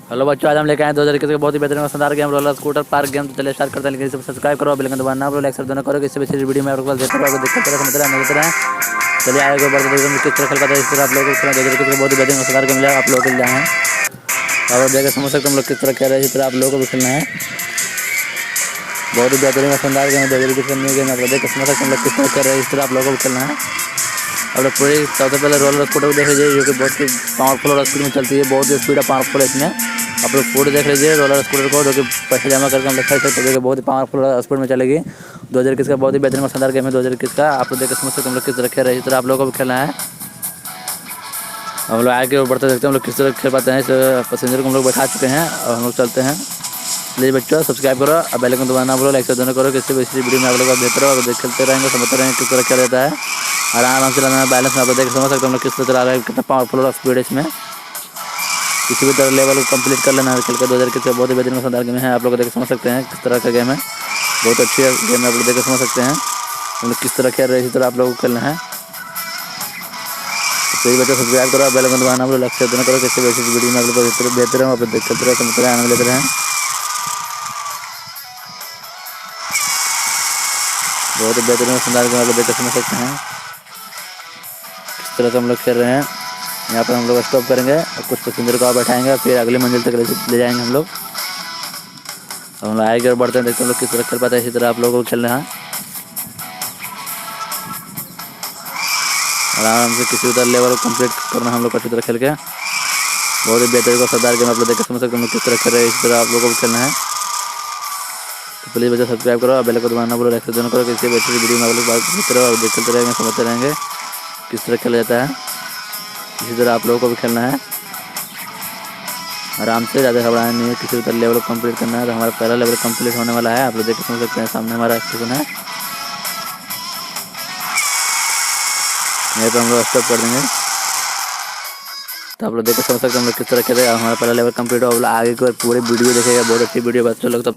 Hello बच्चों, आज हम लेके आए 2021 के बहुत ही बेहतरीन और शानदार game roller scooter park game. तो चलिए स्टार्ट करते हैं, लेकिन इसे सब्सक्राइब करो, बेल आइकन दबाना ना भूलो, लाइक दोनों करो, इससे बेसिक वीडियो में आपको देखते रहो, देखते रहो, समझते रहे, मिलते रहे। चलिए आगे को बढ़ते देखते हैं किस तरह खेल पाते हैं। इस तरह आप लोगों को 2021 के बहुत ही बेहतरीन और शानदार गेम आप लोगों के लिए हैं। आप देखकर समझ सकते हम लोग किस तरह खेल रहे हैं। इस तरह आप लोगों को भी खेलना है। बहुत ही बेहतरीन और शानदार गेम 2021 का न्यू गेम आप लोग देख समझ सकते हम लोग किस तरह खेल रहे हैं। इस तरह आप लोगों को भी खेलना है। अब लोग पूरी सबसे पहले रोलर स्कूटर को देख लीजिए, जो कि बहुत ही पावरफुल और स्पीड में चलती है। बहुत ही स्पीड और पावरफुल है इसमें। आप लोग पूरे देख लीजिए रोलर स्कूटर को, जो कि पैसे जमा करके हम लोग खरीद सकते हैं, जो कि बहुत ही पावरफुल और स्पीड में चलेगी। 2021 का बहुत ही बेहतरीन और शानदार गेम है 2021 का। आप लोग देख समझ सकते हम लोग किस तरह खेल रहे हैं। इस तरह आप लोगों को भी खेलना है। हम लोग आगे बढ़ते देखते हैं हम लोग किस तरह खेल पाते हैं। इस पैसेंजर को हम लोग बैठा चुके हैं और हम लोग चलते हैं। प्लीज़ बच्चों सब्सक्राइब करो और बेल आइकन दबाना भूलो, लाइक दोनों करो, किसी भी वीडियो में आप लोग देखते रहो और खेलते रहेंगे, समझते रहेंगे किस तरह खेला जाता है। आराम से चलाना है, बैलेंस में आप देख समझ सकते हैं हम लोग किस तरह चला रहे हैं, कितना पावरफुल और स्पीड है इसमें। किसी भी तरह लेवल को कंप्लीट कर लेना है खेल के। 2021 का बहुत ही बेहतरीन शानदार गेम है। आप लोग देख समझ सकते हैं किस तरह का गेम है। बहुत अच्छी गेम है, आप लोग देख समझ सकते हैं हम लोग किस तरह खेल रहे हैं। इसी तरह आप लोगों को खेलना है। तो ये बच्चों सब्सक्राइब करो, बेल आइकन दबाना भूलो, लाइक दोनों करो, किसी भी वीडियो में आप लोग बेहतर है, आप लोग खेलते रहे, समझते रहे, आनंद लेते रहें। बहुत ही बेहतरीन शानदार गेम आप लोग देख समझ सकते हैं किस तरह से हम लोग खेल रहे हैं। यहाँ पर हम लोग स्टॉप करेंगे और कुछ पैसेंजर को और बैठाएंगे और फिर अगली मंजिल तक ले जाएंगे हम लोग। तो हम लोग आगे और बढ़ते हैं, देखते हैं हम लोग किस तरह खेल पाते हैं। इसी तरह आप लोगों को खेलना है। आराम से किसी तरह लेवल को कंप्लीट करना है हम लोग अच्छी तरह खेल के। बहुत ही बेहतरीन और शानदार गेम आप लोग देख समझ सकते हैं हम लोग किस तरह खेल रहे हैं। इसी तरह आप लोगों को खेलना है। तो प्लीज़ बच्चे सब्सक्राइब करो और बेल को दबाना बोलो, लाइक दोनों करो, किसी भी अच्छी वीडियो में आप लोग बात देखते रहो और देखते रहेंगे, समझते रहेंगे किस तरह खेला जाता है। इसी तरह आप लोगों को भी खेलना है। आराम से, ज़्यादा घबराना नहीं है, किसी भी तरह लेवल को कंप्लीट करना है। तो हमारा पहला लेवल कंप्लीट होने वाला है। आप लोग देख समझ सकते हैं सामने हमारा स्टेशन है। यहीं पर हम लोग स्टॉप कर देंगे। तो आप लोग देख समझ सकते हैं हम लोग किस तरह खेले। हमारा पहला लेवल कंप्लीट हो, आगे की पूरी वीडियो देखेगा, बहुत अच्छी वीडियो बच्चों लोग। तो